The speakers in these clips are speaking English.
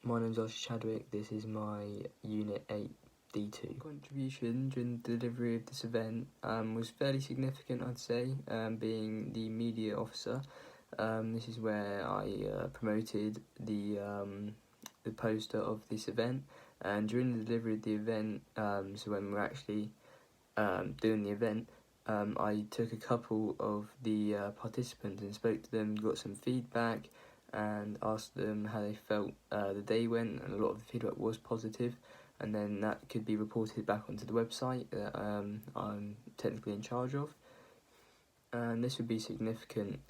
My name's Archie Chadwick. This is my Unit 8 D2. Contribution during the delivery of this event was fairly significant, I'd say, being the media officer. This is where I promoted the poster of this event, and during the delivery of the event, so when we're actually doing the event, I took a couple of the participants and spoke to them, got some feedback, and asked them how they felt the day went, and a lot of the feedback was positive, and then that could be reported back onto the website that I'm technically in charge of. And this would be significant,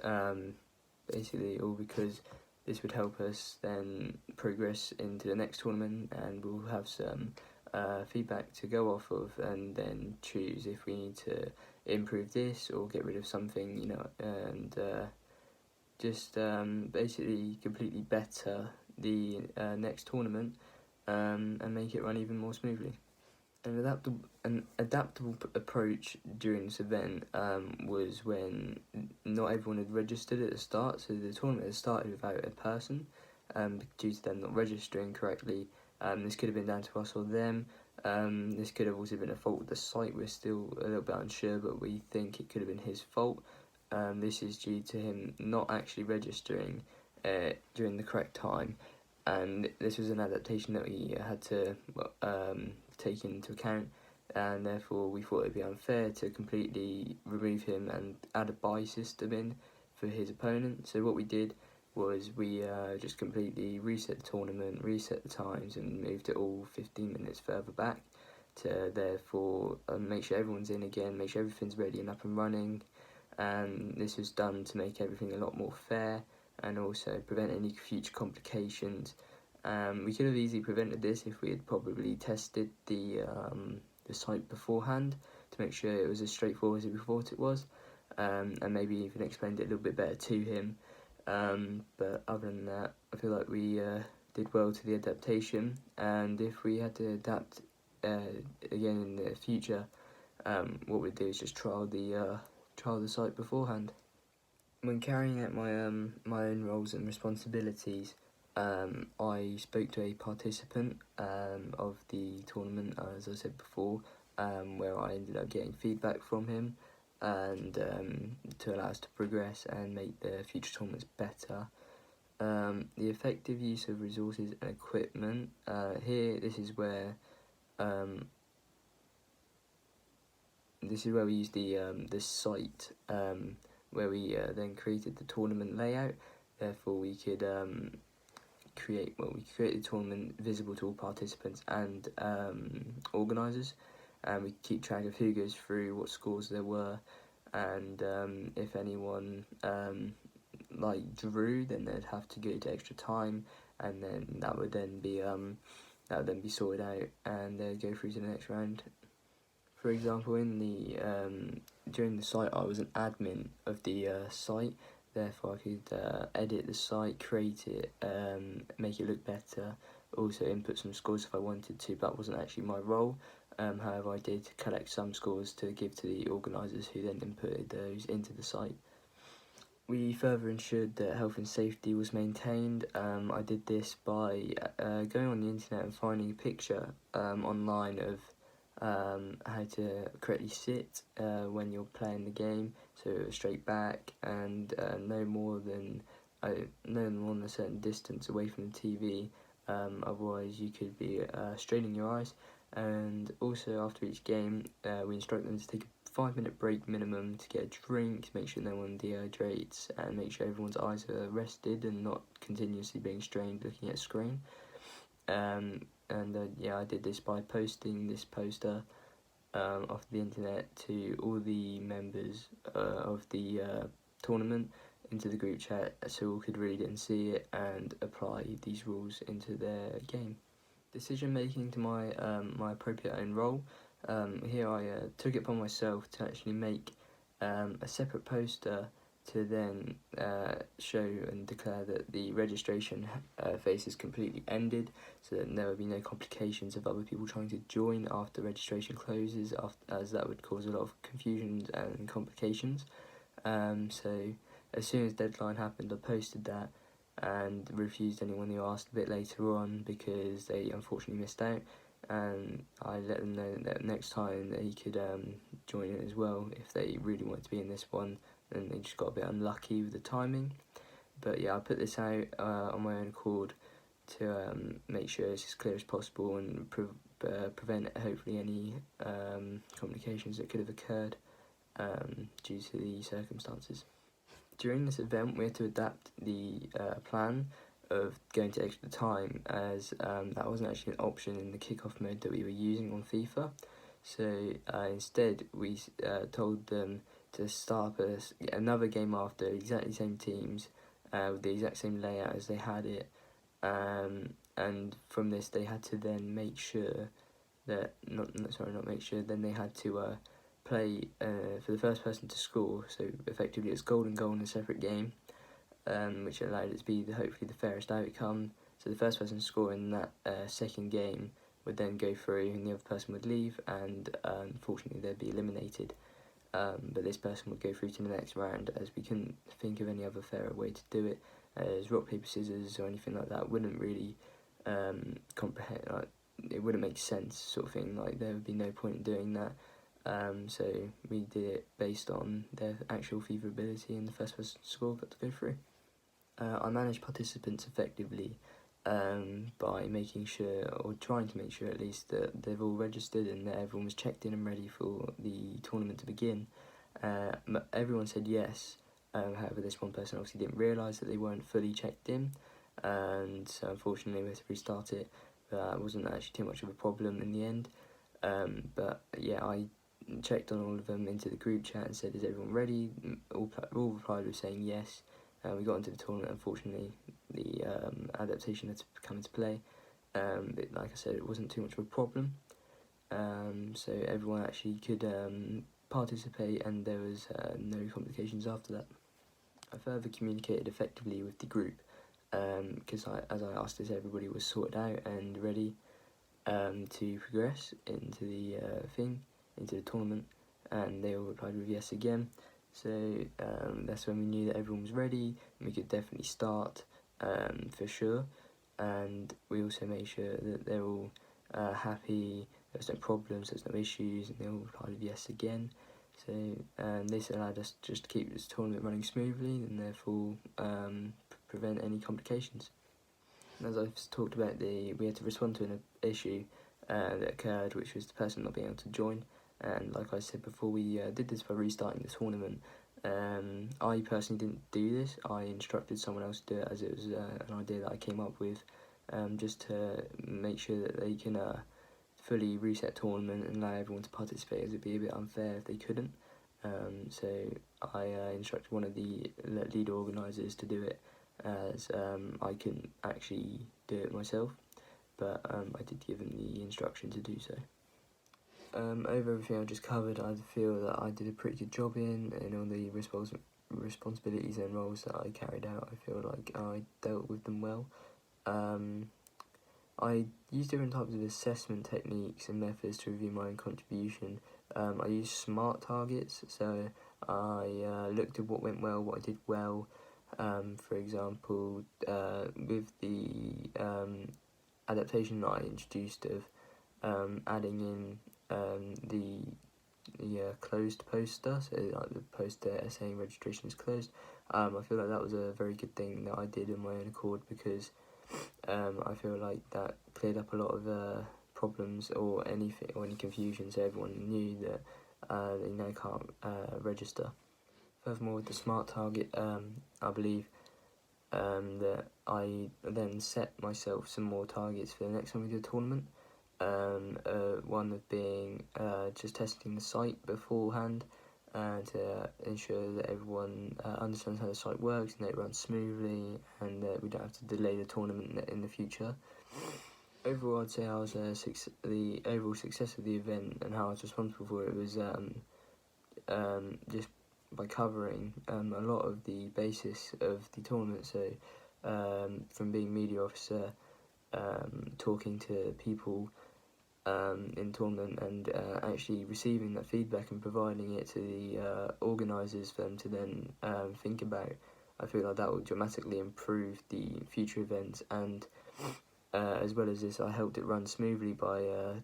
basically all because this would help us then progress into the next tournament, and we'll have some feedback to go off of, and then choose if we need to improve this or get rid of something, and just basically completely better the next tournament and make it run even more smoothly. An adaptable approach during this event was when not everyone had registered at the start, so the tournament had started without a person due to them not registering correctly. This could have been down to us or them. This could have also been a fault with the site. We're still a little bit unsure, but we think it could have been his fault. This is due to him not actually registering during the correct time, and this was an adaptation that we had to take into account, and therefore we thought it'd be unfair to completely remove him and add a buy system in for his opponent. So what we did was we just completely reset the tournament, reset the times, and moved it all 15 minutes further back to therefore make sure everyone's in again, make sure everything's ready and up and running. And this was done to make everything a lot more fair and also prevent any future complications. We could have easily prevented this if we had probably tested the site beforehand to make sure it was as straightforward as we thought it was, and maybe even explained it a little bit better to him. But other than that, I feel like we did well to the adaptation, and if we had to adapt again in the future, what we'd do is just trial the site beforehand. When carrying out my own roles and responsibilities, I spoke to a participant of the tournament, as I said before, where I ended up getting feedback from him, and to allow us to progress and make the future tournaments better. The effective use of resources and equipment. This is where we use the site where we then created the tournament layout. Therefore, we could create the tournament visible to all participants and organisers, and we keep track of who goes through, what scores there were, and if anyone drew, then they'd have to go to extra time, and then that would then be sorted out, and they'd go through to the next round. For example, during the site, I was an admin of the site. Therefore, I could edit the site, create it, make it look better, also input some scores if I wanted to, but that wasn't actually my role. However, I did collect some scores to give to the organisers, who then inputted those into the site. We further ensured that health and safety was maintained. I did this by going on the internet and finding a picture online of how to correctly sit when you're playing the game, so straight back and no more than a certain distance away from the TV, otherwise you could be straining your eyes. And also after each game, we instruct them to take a 5-minute break minimum to get a drink, make sure no one dehydrates, and make sure everyone's eyes are rested and not continuously being strained looking at a screen. I did this by posting this poster off the internet to all the members of the tournament into the group chat, so all could read it and see it and apply these rules into their game. Decision making to my appropriate own role. Here I took it upon myself to actually make a separate poster to then show and declare that the registration phase is completely ended, so that there will be no complications of other people trying to join after registration closes, as that would cause a lot of confusion and complications. So as soon as deadline happened, I posted that, and refused anyone who asked a bit later on because they unfortunately missed out, and I let them know that next time that he could join it as well if they really wanted to be in this one, and they just got a bit unlucky with the timing. But yeah, I put this out on my own accord to make sure it's as clear as possible and prevent hopefully any complications that could have occurred due to the circumstances. During this event, we had to adapt the plan of going to extra time, as that wasn't actually an option in the kickoff mode that we were using on FIFA. So instead, we told them to start another game after, exactly the same teams, with the exact same layout as they had it. And from this, they had to then make sure that then they had to play for the first person to score. So effectively, it's goal and goal in a separate game, which allowed it to be hopefully the fairest outcome. So the first person to score in that second game would then go through, and the other person would leave, and unfortunately they'd be eliminated. But this person would go through to the next round, as we couldn't think of any other fairer way to do it, as rock, paper, scissors or anything like that wouldn't really comprehend, like, it wouldn't make sense, sort of thing. Like, there would be no point in doing that. So we did it based on their actual FIFA ability, and the first person to score got to go through. I managed participants effectively by making sure, or trying to make sure at least, that they've all registered and that everyone was checked in and ready for the tournament to begin. Everyone said yes, however this one person obviously didn't realise that they weren't fully checked in, and so unfortunately we had to restart it. But it wasn't actually too much of a problem in the end. But yeah, I checked on all of them into the group chat and said, is everyone ready? All replied with saying yes. We got into the tournament. Unfortunately, the adaptation had to come into play. But like I said, it wasn't too much of a problem. So everyone actually could participate, and there was no complications after that. I further communicated effectively with the group, because as I asked, as everybody was sorted out and ready to progress into the into the tournament, and they all replied with yes again. So that's when we knew that everyone was ready and we could definitely start for sure. And we also made sure that they're all happy, there's no problems, there's no issues, and they all replied with yes again. So this allowed us just to keep this tournament running smoothly, and therefore prevent any complications. And as I've talked about, we had to respond to an issue that occurred, which was the person not being able to join. And like I said before, we did this by restarting the tournament. I personally didn't do this. I instructed someone else to do it, as it was an idea that I came up with, just to make sure that they can fully reset tournament and allow everyone to participate, as it'd be a bit unfair if they couldn't. So I instructed one of the lead organisers to do it, as I couldn't actually do it myself, but I did give him the instruction to do so. Over everything I just covered, I feel that I did a pretty good job in all the responsibilities and roles that I carried out. I feel like I dealt with them well. I used different types of assessment techniques and methods to review my own contribution. I used SMART targets, so I looked at what went well, what I did well. For example, with the adaptation that I introduced of adding in the closed poster, so like the poster saying registration is closed. I feel like that was a very good thing that I did on my own accord, because I feel like that cleared up a lot of problems or any confusion, so everyone knew that they now can't register. Furthermore, with the SMART target, I believe that I then set myself some more targets for the next time we do a tournament. One of being just testing the site beforehand to ensure that everyone understands how the site works and that it runs smoothly, and that we don't have to delay the tournament in the future. Overall, I'd say I was the overall success of the event and how I was responsible for it was just by covering a lot of the basis of the tournament. So from being media officer, talking to people in tournament, and actually receiving that feedback and providing it to the organisers for them to then think about. I feel like that will dramatically improve the future events, and as well as this, I helped it run smoothly by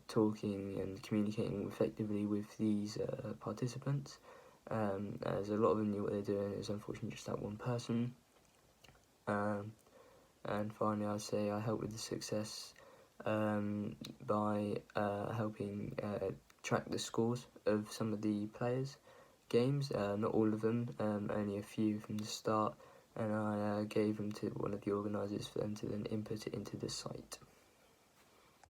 talking and communicating effectively with these participants, as a lot of them knew what they're doing. It was unfortunately just that one person. And finally, I'd say I helped with the success by helping track the scores of some of the players' games, not all of them, only a few from the start, and I gave them to one of the organisers for them to then input it into the site.